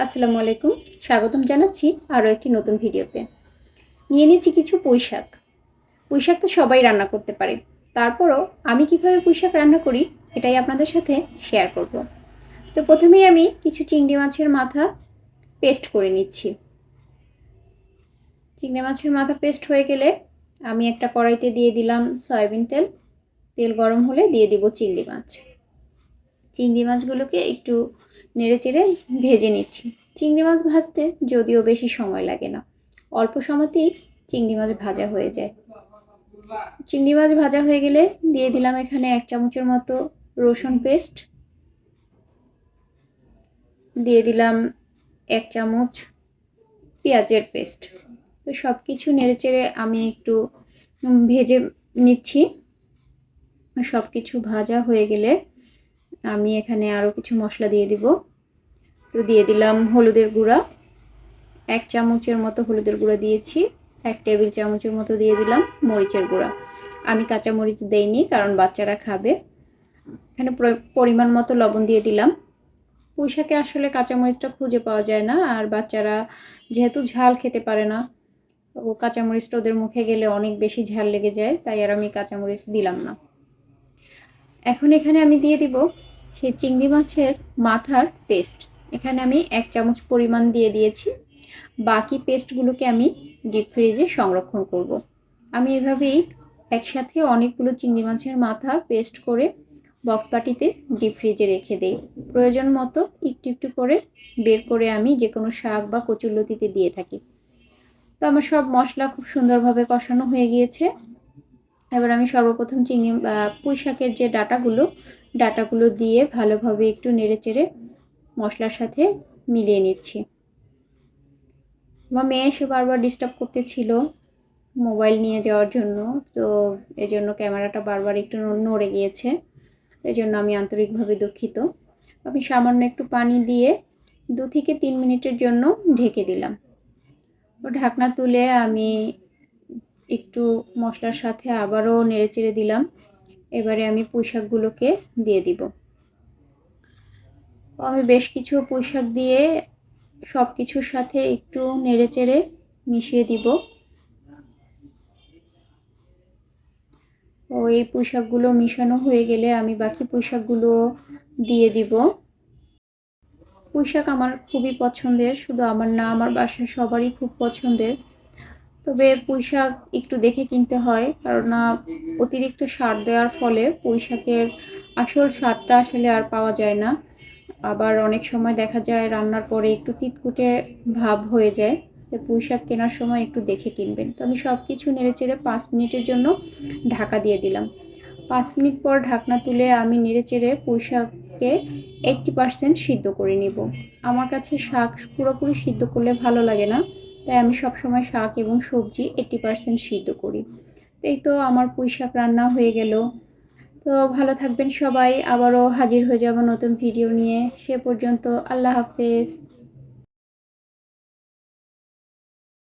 আসসালামু আলাইকুম। স্বাগতম জানাচ্ছি আরও একটি নতুন ভিডিওতে। নিয়ে নিচ্ছি কিছু পুঁইশাক। পুঁইশাক তো সবাই রান্না করতে পারে। তারপরও আমি কিভাবে পুঁইশাক রান্না করি এটাই আপনাদের সাথে শেয়ার করব। তো প্রথমেই আমি কিছু চিংড়ি মাছের মাথা পেস্ট করে নিচ্ছি। চিংড়ি মাছের মাথা পেস্ট হয়ে গেলে আমি একটা কড়াইতে দিয়ে দিলাম সয়াবিন তেল। তেল গরম হলে দিয়ে দিব চিংড়ি মাছ। চিংড়ি মাছগুলোকে একটু নেড়েচেড়ে ভেজে নিচ্ছি। চিংড়ি মাছ ভাজতে যদিও বেশি সময় লাগে না, অল্প সময়তেই চিংড়ি মাছ ভাজা হয়ে যায়। চিংড়ি মাছ ভাজা হয়ে গেলে দিয়ে দিলাম এখানে 1 চামচের মতো রসুন পেস্ট, দিয়ে দিলাম 1 চামচ পেঁয়াজের পেস্ট। তো সব কিছু নেড়েচেড়ে আমি একটু ভেজে নিচ্ছি। সব কিছু ভাজা হয়ে গেলে আমি এখানে আরও কিছু মশলা দিয়ে দিব। তো দিয়ে দিলাম হলুদের গুঁড়া, 1 চামচের মতো হলুদের গুঁড়া দিয়েছি। 1 টেবিল চামচের মতো দিয়ে দিলাম মরিচের গুঁড়া। আমি কাঁচা মরিচ দেইনি কারণ বাচ্চারা খাবে। এখানে পরিমাণ মতো লবণ দিয়ে দিলাম। পুঁইশাকে আসলে কাঁচা মরিচটা খুঁজে পাওয়া যায় না, আর বাচ্চারা যেহেতু ঝাল খেতে পারে না, ও কাঁচা মরিচটা ওদের মুখে গেলে অনেক বেশি ঝাল লেগে যায়, তাই আর আমি কাঁচা মরিচ দিলাম না। এখন এখানে আমি দিয়ে দিব সেই চিংড়ি মাছের মাথার পেস্ট। এখানে আমি 1 চামচ পরিমাণ দিয়ে দিয়েছি। বাকি পেস্টগুলোকে আমি ডিপ ফ্রিজে সংরক্ষণ করব। আমি এভাবেই একসাথে অনেকগুলো চিংড়ি মাছের মাথা পেস্ট করে বক্স বাটিতে ডিপ ফ্রিজে রেখে দেই। প্রয়োজন মতো একটু একটু করে বের করে আমি যে কোনো শাক বা কচুরলতিতে দিয়ে থাকি। তো আমার সব মশলা খুব সুন্দরভাবে কষানো হয়ে গিয়েছে। এবার আমি সর্বপ্রথম পুঁই শাকের যে ডাটাগুলো দিয়ে ভালোভাবে একটু নেড়েচেড়ে মশলার সাথে মিলিয়ে নিচ্ছি। আমার মেয়ে এসে বারবার ডিস্টার্ব করতেছিল মোবাইল নিয়ে যাওয়ার জন্য, তো এজন্য ক্যামেরাটা বারবার একটু নড়ে গিয়েছে। এজন্য আমি আন্তরিকভাবে দুঃখিত। আমি সামান্য একটু পানি দিয়ে 2 থেকে 3 মিনিটের জন্য ঢেকে দিলাম। ও ঢাকনা তুলে আমি একটু মশলার সাথে আবারও নেড়েচেড়ে দিলাম। এবারে আমি পুঁইশাকগুলোকে দিয়ে দিব। আমি বেশ কিছু পুঁইশাক দিয়ে সব কিছুর সাথে একটু নেড়েচেড়ে মিশিয়ে দিব। এই পুঁইশাকগুলো মিশানো হয়ে গেলে আমি বাকি পুঁইশাকগুলো দিয়ে দিব। পুঁইশাক আমার খুবই পছন্দের, শুধু আমার না, আমার বাসার সবারই খুব পছন্দের। তবে পুঁইশাক একটু দেখে কিনতে হয়, কারণ অতিরিক্ত সার দেওয়ার ফলে পুঁইশাকের আসল স্বাদটা আসলে আর পাওয়া যায় না। আবার অনেক সময় দেখা যায় রান্নার পরে একটু তিতকুটে ভাব হয়ে যায়। তো পুঁইশাক কেনার সময় একটু দেখে কিনবেন। তো আমি সব কিছু নেড়েচেড়ে 5 মিনিটের জন্য ঢাকা দিয়ে দিলাম। 5 মিনিট পর ঢাকনা তুলে আমি নেড়েচেড়ে পুঁইশাককে 80% সিদ্ধ করে নিব। আমার কাছে শাক পুরোপুরি সিদ্ধ করলে ভালো লাগে না, তাই আমি সবসময় শাক এবং সবজি 80% সিদ্ধ করি। এই তো আমার পুঁইশাক রান্না হয়ে গেল। তো ভালো থাকবেন সবাই, আবারও হাজির হয়ে যাব নতুন ভিডিও নিয়ে। সে পর্যন্ত আল্লাহ হাফেজ।